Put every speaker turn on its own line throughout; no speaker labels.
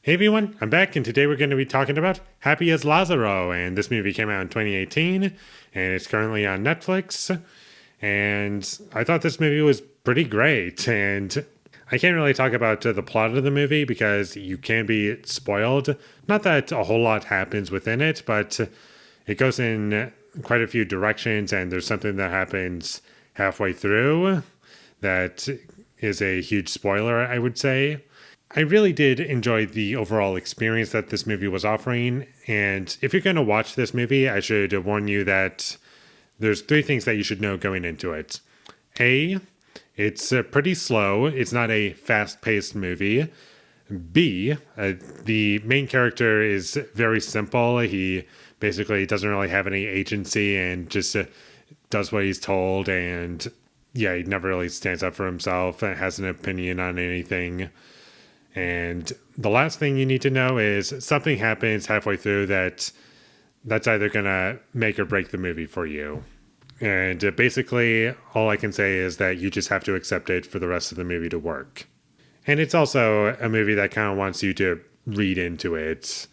Hey everyone, I'm back, and today we're going to be talking about Happy as Lazzaro. And this movie came out in 2018, and it's currently on Netflix. And I thought this movie was pretty great. And I can't really talk about the plot of the movie because you can be spoiled. Not that a whole lot happens within it, but it goes in quite a few directions, and there's something that happens halfway through that is a huge spoiler, I would say. I really did enjoy the overall experience that this movie was offering. And if you're going to watch this movie, I should warn you that there's three things that you should know going into it. A, it's pretty slow. It's not a fast-paced movie. B, the main character is very simple. He basically doesn't really have any agency and just does what he's told. And yeah, he never really stands up for himself and has an opinion on anything. And the last thing you need to know is something happens halfway through that's either going to make or break the movie for you. And basically, all I can say is that you just have to accept it for the rest of the movie to work. And it's also a movie that kind of wants you to read into it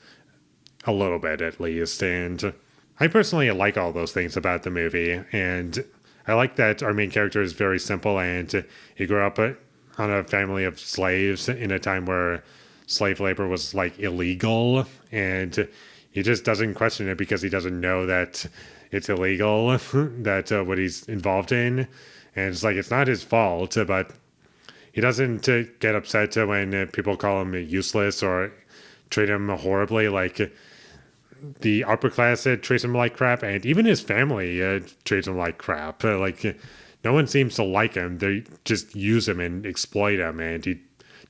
a little bit, at least. And I personally like all those things about the movie. And I like that our main character is very simple, and he grew up on a family of slaves in a time where slave labor was like illegal, and he just doesn't question it because he doesn't know that it's illegal, that what he's involved in. And it's like, it's not his fault, but he doesn't get upset when people call him useless or treat him horribly. Like, the upper class treats him like crap, and even his family treats him like crap. No one seems to like him. They just use him and exploit him, and he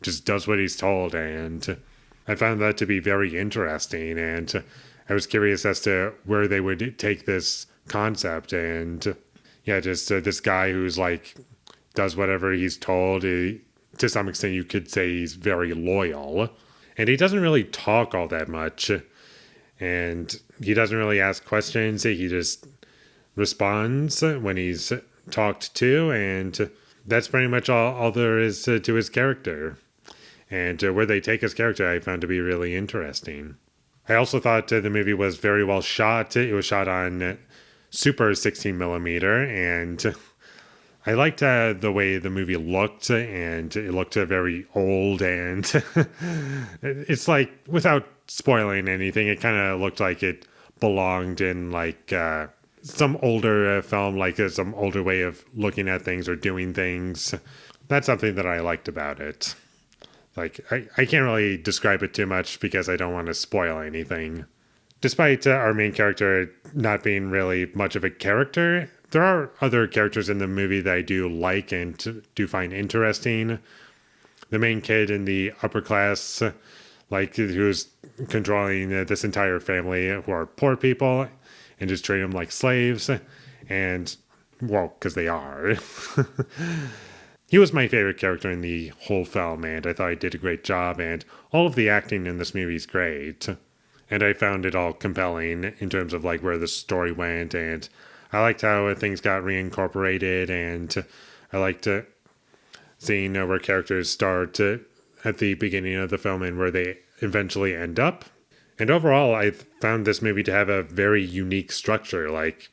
just does what he's told. And I found that to be very interesting, and I was curious as to where they would take this concept. And yeah, just this guy who's like does whatever he's told. To some extent, you could say he's very loyal, and he doesn't really talk all that much, and he doesn't really ask questions. He just responds when he's talked to, and that's pretty much all there is to his character. And where they take his character, I found to be really interesting. I also thought the movie was very well shot. It was shot on super 16 millimeter, and I liked the way the movie looked, and it looked very old, and it's like, without spoiling anything, it kind of looked like it belonged in like some older film, like some older way of looking at things or doing things. That's something that I liked about it. Like, I can't really describe it too much because I don't want to spoil anything. Despite our main character not being really much of a character, there are other characters in the movie that I do like and do find interesting. The main kid in the upper class, like, who's controlling this entire family who are poor people and just treat them like slaves. And, well, because they are. He was my favorite character in the whole film, and I thought he did a great job, and all of the acting in this movie is great. And I found it all compelling in terms of like where the story went, and I liked how things got reincorporated, and I liked seeing where characters start at the beginning of the film and where they eventually end up. And overall, I found this movie to have a very unique structure. Like,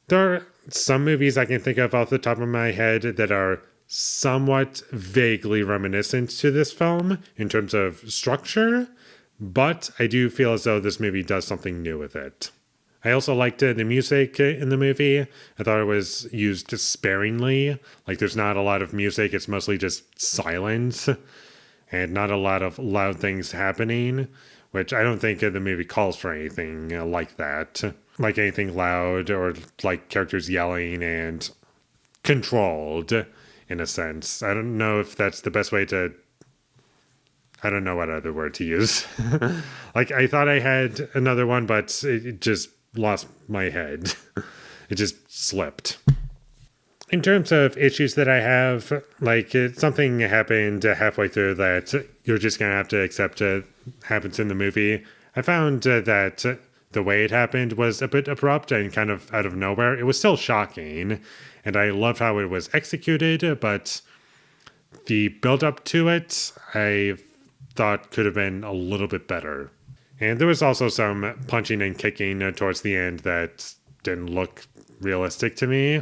there are some movies I can think of off the top of my head that are somewhat vaguely reminiscent to this film in terms of structure, but I do feel as though this movie does something new with it. I also liked the music in the movie. I thought it was used sparingly. Like, there's not a lot of music. It's mostly just silence and not a lot of loud things happening, which I don't think the movie calls for anything like that. Like anything loud or like characters yelling and controlled, in a sense. I don't know if that's the best way to... I don't know what other word to use. Like, I thought I had another one, but it just lost my head. It just slipped. In terms of issues that I have, like, something happened halfway through that you're just going to have to accept happens in the movie. I found that the way it happened was a bit abrupt and kind of out of nowhere. It was still shocking, and I loved how it was executed, but the build up to it, I thought could have been a little bit better. And there was also some punching and kicking towards the end that didn't look realistic to me.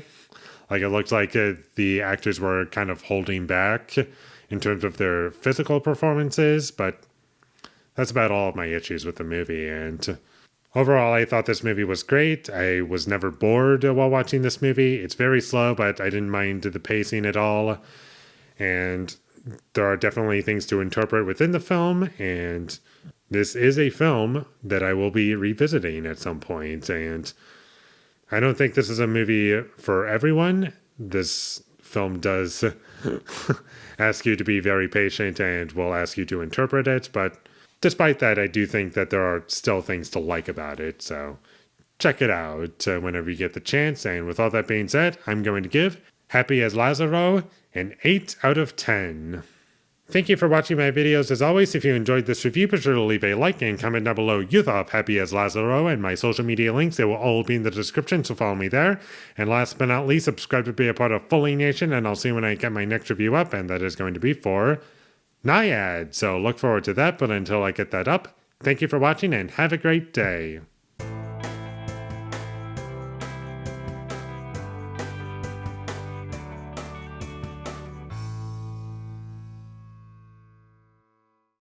Like, it looked like the actors were kind of holding back in terms of their physical performances, but that's about all of my issues with the movie. And overall, I thought this movie was great. I was never bored while watching this movie. It's very slow, but I didn't mind the pacing at all. And there are definitely things to interpret within the film, and this is a film that I will be revisiting at some point. And I don't think this is a movie for everyone. This film does ask you to be very patient and will ask you to interpret it, but despite that, I do think that there are still things to like about it, so check it out whenever you get the chance. And with all that being said, I'm going to give Happy as Lazzaro an 8 out of 10. Thank you for watching my videos. As always, if you enjoyed this review, be sure to leave a like and comment down below your thought of Happy as Lazzaro, and my social media links, they will all be in the description, so follow me there. And last but not least, subscribe to be a part of Foley Nation, and I'll see you when I get my next review up, and that is going to be for Naiad. So look forward to that, but until I get that up, thank you for watching and have a great day.